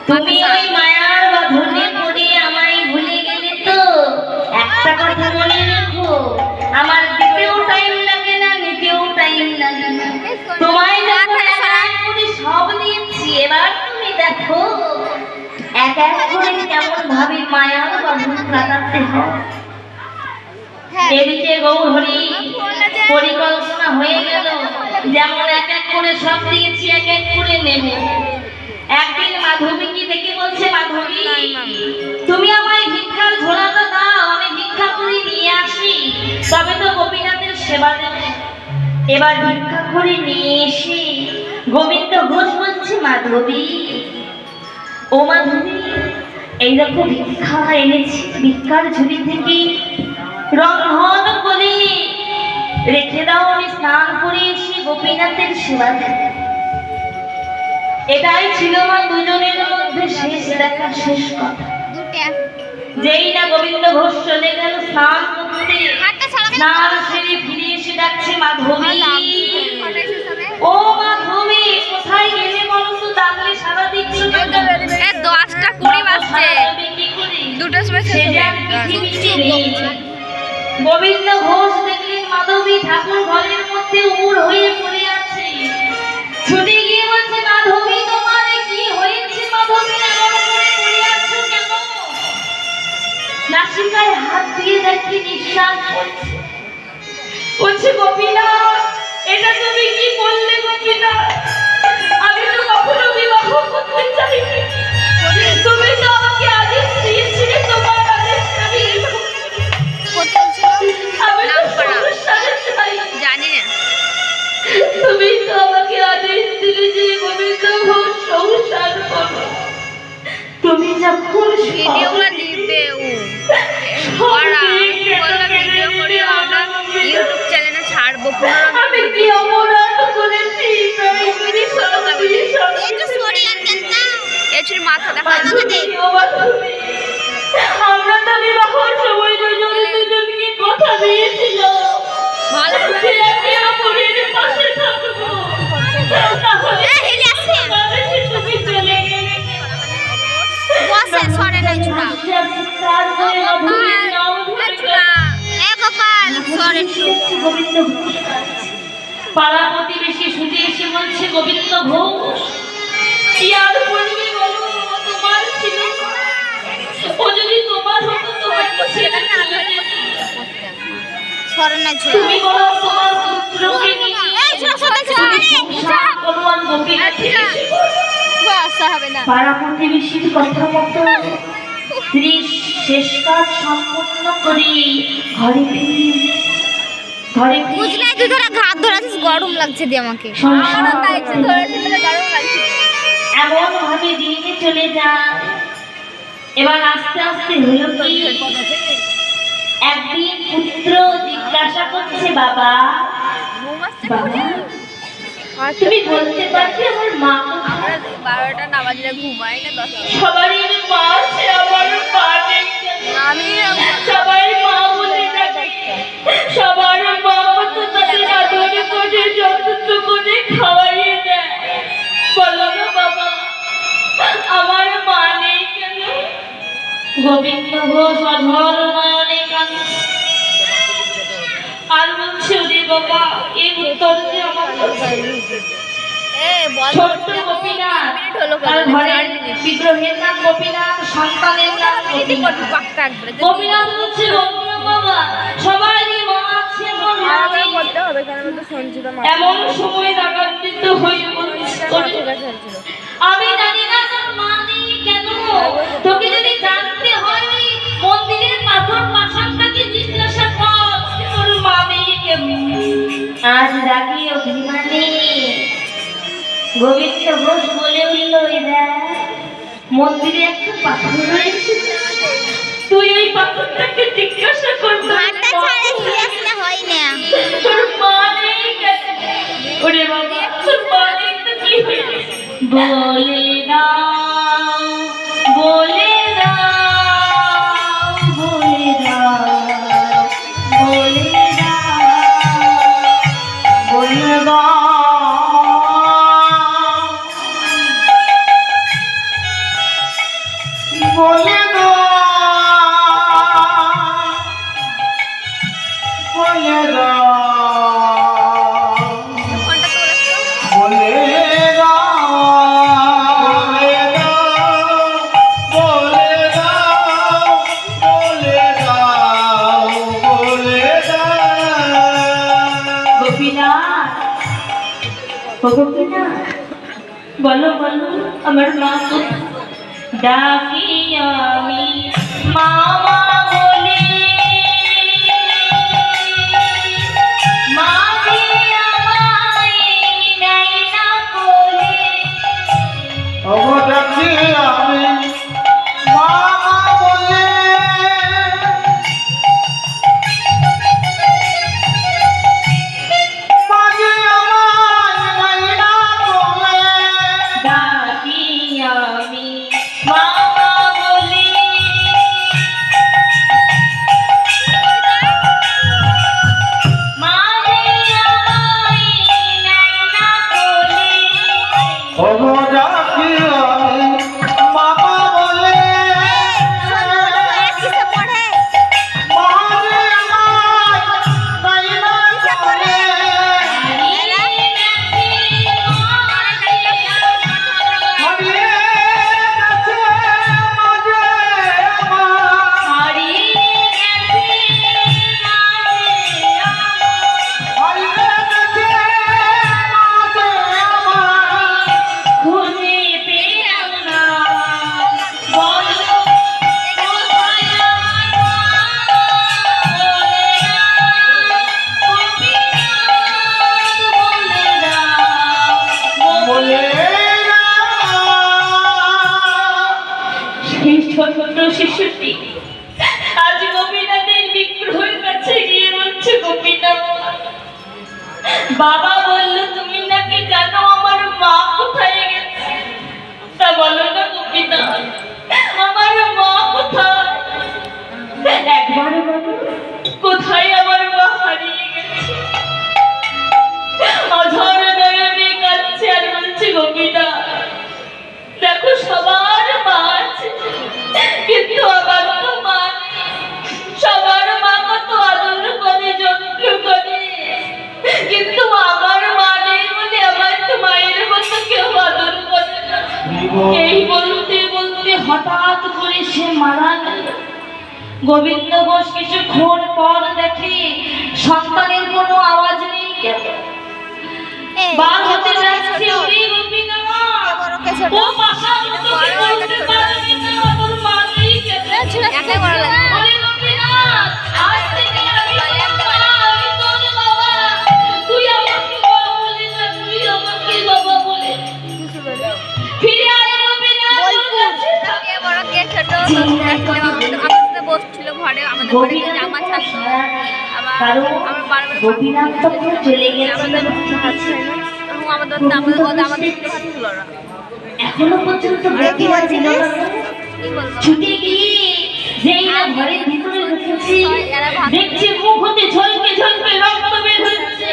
তুমি ওই মায়ার বাঁধনে পড়ে আমায় ভুলে গেলে তো। একটা কথা মনে রেখো, আমার দিতেও টাইম লাগে না, নিতেও টাইম লাগে না। তোমায় যখন এক এক করে সব দিয়েছি, এবার তুমি দেখো এক এক করে কেমন ভাবে মায়ার বাঁধন কাটাতে হয়। এদিকে গৌরহরি পরিকল্পনা হয়ে গেল, যেমন এক এক করে সব দিয়েছি এক এক করে নেব। একদিন মাধবীকে দেখে বলছে, মাধবী তুমি আমায় ভিক্ষার ঝোলাটা দাও, আমি ভিক্ষা করে নিয়ে আসি, তবে তো গোপীনাথের সেবা দেব। এবার ভিক্ষা করে নিয়ে এসে গোবিন্দ ঘোষ বলছে, মাধবী ও মাধবী এই দেখো ভিক্ষা এনেছি, ভিক্ষার ঝুলি থেকে রন্ধন করে রেখে দাও, আমি স্নান করে এসে গোপীনাথের সেবা দেব। এটাই ছিল মা দুজনের মধ্যে শেষ দেখা, শেষ কথা। যেই না গোবিন্দ ঘোষ চলে গেল স্নান করতে, স্নান সেরে ফিরে এসে ডাকছে, মাধবী ও মাধবী কোথায় গেলে বলো তো, ডাকলে সারা দিচ্ছ না। 10টা 20 বাজছে, 2টার সময় গোবিন্দ ঘোষ দেখলেন মাধবী ঠাকুর ঘরের মধ্যে উপুর হয়ে পড়ে আছে। ছুটে গিয়ে বলছে, মাধবী তোমার কি হয়েছে? মাধবী এমন করে পড়ে আছো কেন? নাসিকায় হাত দিয়ে দেখি নিঃশ্বাস পড়ছে। বলছে, গোপীনাথ এটা তুমি কি করলে গোপীনাথ? আমি তো কখনো বিবাহ করতে চাইনি, তুমি তো আমাকে আদেশ দিয়েছিলে, তোমার আদেশ আমি জানি না। তুমি তো আমাকে আদেশ দিলে যে গোবিন্দ ঘোষ সংসার করো। তুমি যখন ভিডিওগুলো দিতে ভিডিও করে আমরা ইউটিউব চ্যানেলে ছাড়বো। আমি কি অপরাধ করেছি? এর মাথা দেখা আমরা তো বিবাহের সময় দুজনকে কথা দিয়েছিলাম ভালো পাশে থাকবো, তুমি চলে গেলে পাড়া প্রতিবেশী ছুটে এসে বলছে, গোবিন্দ ঘোষ কি আর বলবে বলো, তোমার ছিল, ও যদি তোমার হতো তোমাকে ছেড়ে চলে যেত। তুমি বলো তোমার পুত্রকে নিয়ে ভগবান গোপীনাথের পাড়া প্রতিবেশীর কথা মতো স্ত্রী শেষ কাজ সম্পন্ন করে ঘরে বুঝলাই তুই ধরে ঘাত ধরেছিস, গরম লাগছে দিয়ে আমাকে। এমন ভাবে দিনে চলে যায়। এবার আস্তে আস্তে হলো কি, একদিন পুত্র জিজ্ঞাসা করছে, বাবা তুমি বলতে পারছি আমার মা? আমরা 12টা না বাজলে ঘুমাই না, 10টা সবারই মা আছে, আমার মা নেই। আমি সবাই মা বলে ডাকে, সবার মা তো তাদের আদরে করে যত্ন করে খাওয়াইয়ে দেয়। বলো না বাবা আমার মা নেই কেন? গোবিন্দ ঘোষ অঝর নয়নে কাঁদছে আর বলছে, ওরে বাবা এই উত্তর যে আমার ছোট্ট গোপীনাথ, তার ঘরের বিগ্রহের নাম গোপীনাথ, সন্তানের নাম গোপীনাথ। বলছে, বাবা সবাই মা আছে, এমন সময় রাগান্বিত হয়ে বলছে, আমি জানি না তোর মা নেই কেন, তোকে যদি জানতে হয় মন্দিরের পাথর পাশানটাকে জিজ্ঞাসা কর তোর মা নেই কেমন। আজ রাগে অভিমানে গোবিন্দ ঘোষ বলে উঠল, মন্দিরে একটা পাথর রয়েছে, তুই ওই পাথরটাকে জিজ্ঞাসা করবি তোর মা নেই কেন? ওরে বাবা তোর মা নেই তো কি হয়েছে? বলে দাও বলে দাও বলে দাও বলে দাও বলে দাও। বলে দাও বলে দাও ফোনটা তোলা তো। বলে দাও বলে দাও বলে দাও বলে দাও গোপীনাথ, ও গোপীনাথ, বলো বলো আমার মা কোথায়? ডাকি আমি মামা বলে, মা যে আমায় নেয় না কোলে। অবদাকি আমি মামা বলে মাঝে আমায় নাই না বলে ডাকি আমি মামা বলে, মা যে আমায় নেয় না কোলে। অবদাকি আমি মামা বলে শোনো, ওটা ভাইয়া কিসে পড়ে? মাঝে আমায় নাই না কিসে পড়ে? বলে হারিয়ে গেছে মাঝে আমার হারিয়ে গেছে মাঝে আমার বলে সেই ছোট্ট শিশুটি আজ গোপীনাথের বিগ্রহের কাছে গিয়ে বলছে, গোপীনাথ, বাবা বললো তুমি নাকি জানো আমার মা কোথায় গেছে। তা বলো না গোপীনাথ, আমার মা কোথায়? একবারে বলো, কোথায় আমার মা হারিয়ে গেছে? অঝর নয়নে কাঁদছে আর বলছে, গোপীনাথ, দেখো সবার মা আছে, কিন্তু আমার তো মা নেই। সবার মা কত আদর করে, যত্ন করে, কিন্তু আমার মা নেই বলে আমার তো মায়ের মতো কেউ আদর করে না। এই বলতে বলতে হঠাৎ করে সে মারা গেল। গোবিন্দ ঘোষ কিছুক্ষণ পর দেখে সন্তানের কোনো আওয়াজ নেই, কেন বার হতে যাচ্ছে। ওরে গোপীনাথ, ও পাশার মতো কি করতে পারবে না, তোর মা নেই কেন? একাই বড় লাগে। ওরে গোপীনাথ, আজ থেকে আমি তোর মা, আমি তোর বাবা। তুই আমাকে বাবা বলে না, তুই আমাকে বাবা বলে। ফিরে আয় গোপীনাথ, তোর কাছে থাক। কে বড় কে ছোট? আমার সাথে বসছিল ঘরে, আমাদের ঘরে যে জামা ছাড়তো। কারণ আমার বারবার গোপীনাথ তখন চলে গেছে। আমাদের ছিল না। এখনো পর্যন্ত গোপীনাথ ছিল না। কি বলবো? ছুটে গিয়ে যেই না ঘরের ভিতরে ঢুকেছি, দেখছি মুখ হতে ঝলকে ঝলকে রক্ত বের হচ্ছে।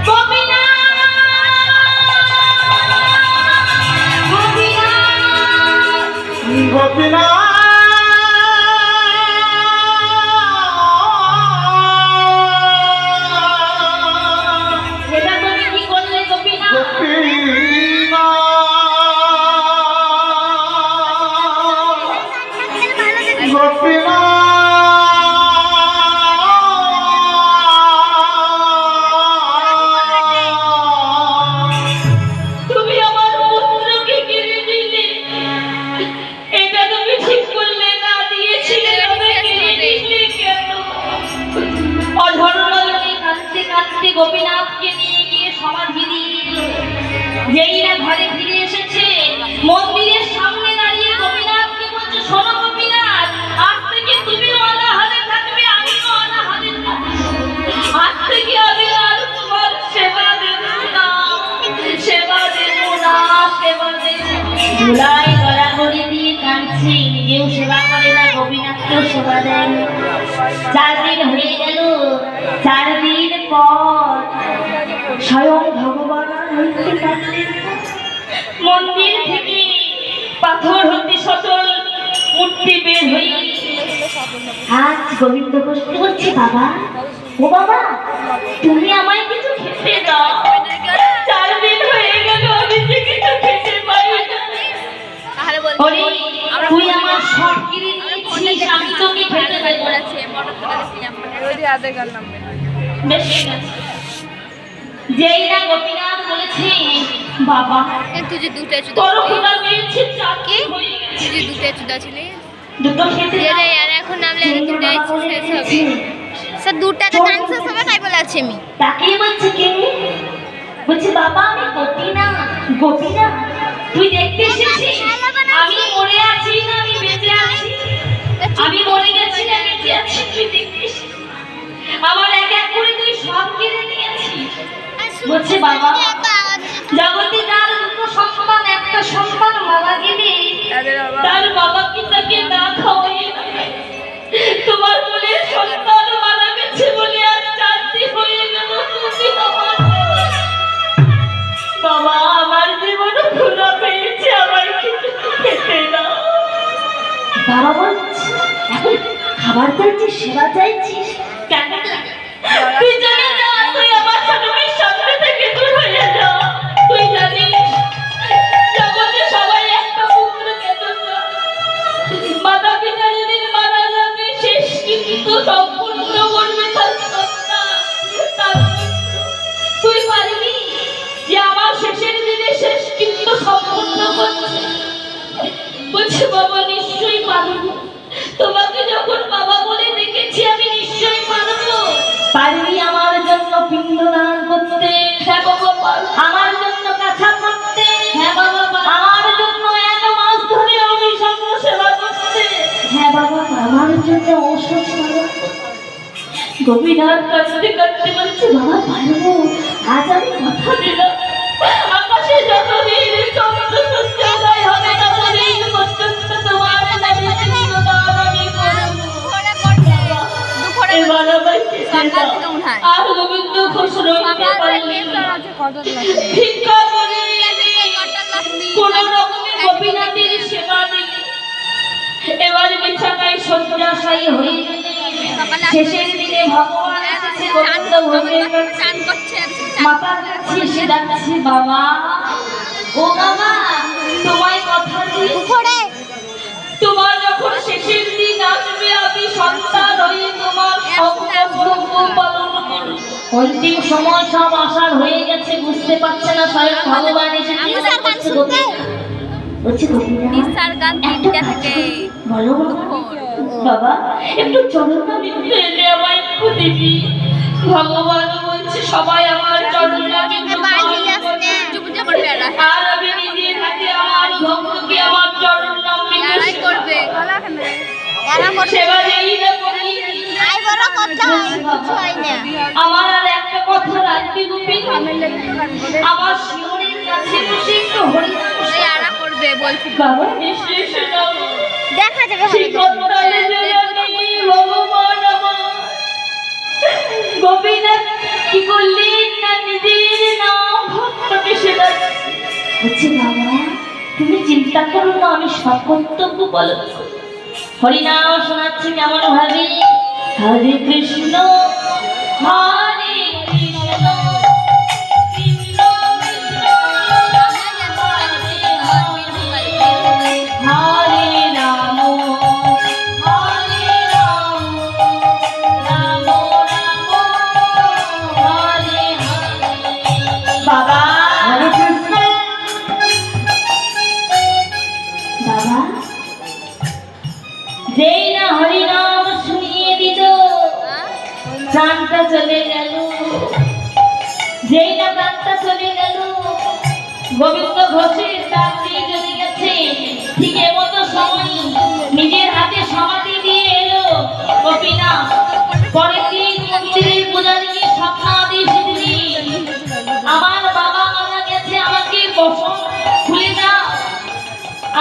গোপীনাথ! গোপীনাথ! গোপীনাথ এটা তুমি কি করলে গোপীনাথ? তুমি আমার পুত্রকে কেড়ে নিলে, এটা তুমি ঠিক করলে না, দিয়েছিলে তবে কেড়ে নিলে কেন? অধর নয়নে কাঁদতে কাঁদতে গোপীনাথকে নিয়ে গিয়ে সমাধি দিয়ে দিল। যেই না ঘরে ফিরে এসেছে, মন্দিরের সামনে দাঁড়িয়ে গোপীনাথকে বলছে, শোনো গোপীনাথ, আজ থেকে তুমিও অনাহারে থাকবে, আমিও অনাহারে থাকবো। আজ থেকে আমি আর তোমার সেবা দেব না, সেবা দেব না, সেবা দেব না। ধুলাই গড়াগড়ি দিয়ে কাঁদছে, নিজেও সেবা করে না, গোপীনাথকেও সেবা দেয় না। 4 দিন হয়ে গেল। 4 দিন পর স্বয়ং ভগবান হইতে লাগলেন। মন্দির থেকে পাথর হতে সচল মূর্তি একটি বের হই আজ গোবিন্দ বসতে বলছি বাবা, ও বাবা তুমি আমায় কিছু খেতে দাও, 4 দিন হয়ে গেল আমি যে কিছু খেতে পাই না। তাহলে বলছি ওরে তুই আমার সব কিনে নিয়েছিস, আমি তোকে খেতে দেবো। বলেছে মটর তরকারি সিলাম বেশ ঠিক আছে। যেই না গোপীনাথ বলেছে বাবা তুই যে দুটো চুদা তোর খোলা পেয়েছে চাকি হয়ে তুই গেছে, যে দুটো চুদা ছিলে দুটো খেতে দাও। রে আর এখন নামলে দুটাই শেষ হবে স্যার দুটাতে গান শেষ হবে তাই বলে আছি আমি তাকে বলছে কে, বলছে বাবা আমি গোপীনাথ তুই দেখতে এসেছিস আমি মরে আছি না আমি বেঁচে আছি, আমি মরে গেছি না বেঁচে আছি তুই দেখতে এসেছিস, আমার এক এক করে তুই সব কিনে নিয়েছিস। বলছে বাবা জগতে যার দুটো সন্তান, একটা সন্তান মারা গেলে তার বাবা কি তাকে না খাওয়াই, তোমার বলে সন্তান মারা গেছে বলে আর 4 দিন হয়ে গেল তুমি আমার বাবা, আমার জীবন খোলা পেয়েছে, আমার কিছু খেতে দাও। বাবা বলছে এখন খাবার চাইছিস, সেবা চাইছিস কেন? তুই চলে যা, তুই আমার স্বামীর সামনে থেকে দূর হয়ে যা। তুই জানিস জগতে সবাই একটা পুত্রকে জন্য মাতা পিতা যেদিন মারা যাবে শেষ কিন্তু সম্পূর্ণ করবে তার সন্তান, তার পুত্র। তুই পারবি যে আমার শেষের দিনে শেষ কিন্তু সম্পূর্ণ করছে? বলছে বাবা নিশ্চয়ই পারবো, তোমাকে যখন বাবা বলে দেখেছি আমি নিশ্চয়ই পারবো। পারবি আমার জন্য পিণ্ডদান করতে? হ্যাঁ বাবা পারবো। আমার জন্য কাছা করতে? হ্যাঁ বাবা পারবো। আমার জন্য 1 মাস ধরে অভিষেক সেবা করতে? হ্যাঁ বাবা আমার জন্য ঔষধ সেবা করতে। গোপীনাথ কাঁদতে কাঁদতে বলছে বাবা পারবো, আজ আমি কথা দিলাম আকাশে যতদিন চন্দ্র সূর্য উদয় হবে ততদিন পর্যন্ত তোমার নামে পিণ্ডদান আমি করবো। এবার আমায় খেতে দাও। আর গোবিন্দ ঘোষ রইতে পারলেন না। ভিক্ষা করে কোনো রকমে গোপীনাথের সেবা দিলে এবার বিছানায় শয্যাশায়ী হয়ে শেষের দিনে ভগবান এসেছে গোবিন্দ ভোগের মাতার কাছে এসে ডাকছে বাবা, ও বাবা তোমায় কথা দিয়ে তোমার যখন শেষের দিন আসবে আমি সন্তান হয়ে তোমার সব কর্তব্য পালন করব। অন্তিম সময় সব আশার হয়ে গেছে, বুঝতে পারছে না স্বয়ং ভগবান এসে বলছে নিসার গান 3টা থেকে বলো বাবা একটু চলো না বিন্দু এলে আমায় একটু দিবি। ভগবান বলছে সবাই আমার চরণ লাগে আর আমি নিজের হাতে আমার ভক্তকে আমার চরণ নামে করবে সেবা দেই না করি। আমার আর একটা কথা রাখবি গোপী, আমার শিবনের কাছে বসে একটু হরিনাম করবে বলছি বাবা নিশ্চয়ই শোনাবো। দেখা যাবে শিকড়তলে জেলানি ভগবান আমার গোপীনাথ কি করলেন না নিজের নাম ভক্তকে সেবা বলছে বাবা তুমি চিন্তা করো না আমি সব কর্তব্য পালন করব। হরিনাম শোনাচ্ছি কেমন ভাবে, হরে কৃষ্ণ হরে কৃষ্ণ কৃষ্ণ কৃষ্ণ হরে রাম হরে রাম রাম রাম হরে হরে। বাবা হরে কৃষ্ণ বাবা যেই না হরিনাম শুনিয়ে দিল প্রাণটা চলে গেল, যেই না প্রাণটা চলে গেল গোবিন্দ ঘোষের চাকরি চলে গেছে। ঠিক এমতো সময় নিজের হাতে সমাধি দিয়ে এলো গোপীনাথ। পরের দিন মন্দিরের পূজারীকে স্বপ্নাদেশ দিলেন আমার বাবা মারা গেছে, আমাকে বসন খুলে দাও,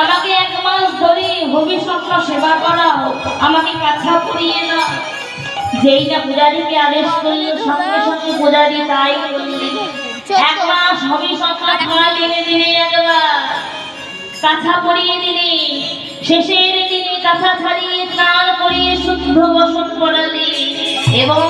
আমাকে 1 মাস ধরে ভবিষ্যৎ সেবা করাও, আমাকে কাছা পরিয়ে দাও। যেই না পূজারীকে আদেশ করল সঙ্গে সঙ্গে পূজারী তাই করলেন। 1 মাস ভবিষ্যৎ খাওয়া দিনে দিনে একবার কাছা পরিয়ে দিলেন। শেষের দিনে কাছা ছাড়িয়ে স্নান করিয়ে শুদ্ধ বসন করালে এবং